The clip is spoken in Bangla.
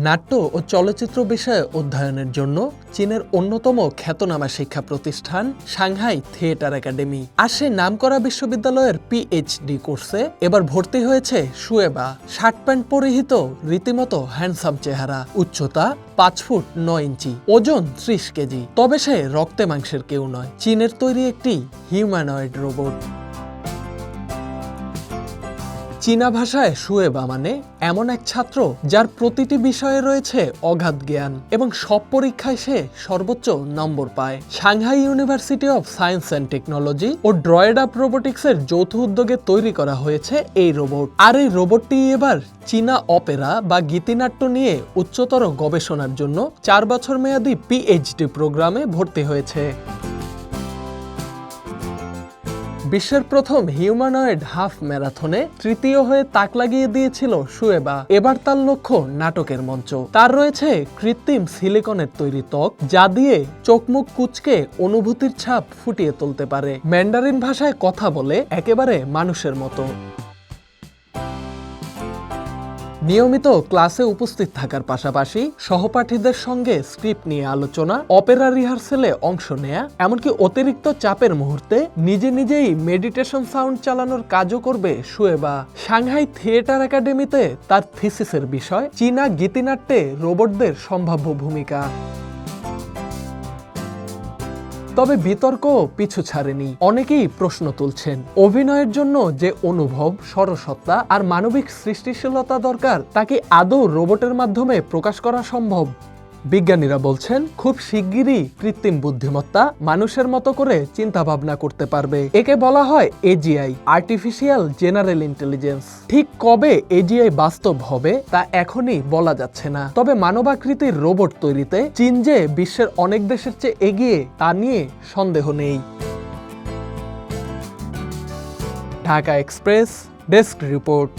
নাট্য ও চলচ্চিত্র বিষয়ে অধ্যয়নের জন্য চীনের অন্যতম খ্যাতনামা শিক্ষা প্রতিষ্ঠান সাংহাই থিয়েটার একাডেমি আর সেই নামকরা বিশ্ববিদ্যালয়ের পিএইচডি কোর্সে এবার ভর্তি হয়েছে শুয়েবা। শার্ট প্যান্ট পরিহিত, রীতিমতো হ্যান্ডসাম চেহারা, উচ্চতা 5 ফুট 9 ইঞ্চি, ওজন 30 কেজি। তবে সে রক্তে মাংসের কেউ নয়, চীনের তৈরি একটি হিউম্যানয়েড রোবট। চীনা ভাষায় শুয়েবা মানে এমন এক ছাত্র যার প্রতিটি বিষয়ে রয়েছে অগাধ জ্ঞান এবং সব পরীক্ষায় সে সর্বোচ্চ নম্বর পায়। Shanghai university of science and technology ও ড্রয়েড আপ রোবোটিক্সের যৌথ উদ্যোগে তৈরি করা হয়েছে এই রোবট। আর এই রোবটটি এবার চীনা অপেরা বা গীতিনাট্য নিয়ে উচ্চতর গবেষণার জন্য 4 বছর মেয়াদী পিএইচডি প্রোগ্রামে ভর্তি হয়েছে। বিশ্বের প্রথম হিউম্যানয়েড হাফ ম্যারাথনে তৃতীয় হয়ে তাক লাগিয়ে দিয়েছিল শুয়েবা। এবার তার লক্ষ্য নাটকের মঞ্চ। তার রয়েছে কৃত্রিম সিলিকনের তৈরি ত্বক, যা দিয়ে চোখ মুখ কুঁচকে অনুভূতির ছাপ ফুটিয়ে তুলতে পারে। ম্যান্ডারিন ভাষায় কথা বলে একেবারে মানুষের মতো। নিয়মিত ক্লাসে উপস্থিত থাকার পাশাপাশি সহপাঠীদের সঙ্গে স্ক্রিপ্ট নিয়ে আলোচনা, অপেরা রিহার্সেলে অংশ নেয়া, এমনকি অতিরিক্ত চাপের মুহূর্তে নিজে নিজেই মেডিটেশন সাউন্ড চালানোর কাজও করবে শুয়েবা। সাংহাই থিয়েটার একাডেমিতে তার থিসিসের বিষয় চীনা গীতিনাট্যে রোবটদের সম্ভাব্য ভূমিকা। তবে বিতর্ক পিছু ছাড়েনি। অনেকেই প্রশ্ন তুলছেন, অভিনয়ের জন্য যে অনুভব, সরসত্তা আর মানবিক সৃষ্টিশীলতা দরকার, তাকে আদৌ রোবটের মাধ্যমে প্রকাশ করা সম্ভব? বিজ্ঞানীরা বলছেন খুব শিগগিরই কৃত্রিম বুদ্ধিমত্তা মানুষের মতো করে চিন্তা ভাবনা করতে পারবে। একে বলা হয় এজিআই, আর্টিফিশিয়াল জেনারেল ইন্টেলিজেন্স। ঠিক কবে এজিআই বাস্তব হবে তা এখনই বলা যাচ্ছে না। তবে মানবাকৃতির রোবট তৈরিতে চীন যে বিশ্বের অনেক দেশের চেয়ে এগিয়ে তা নিয়ে সন্দেহ নেই। Dhaka express desk report.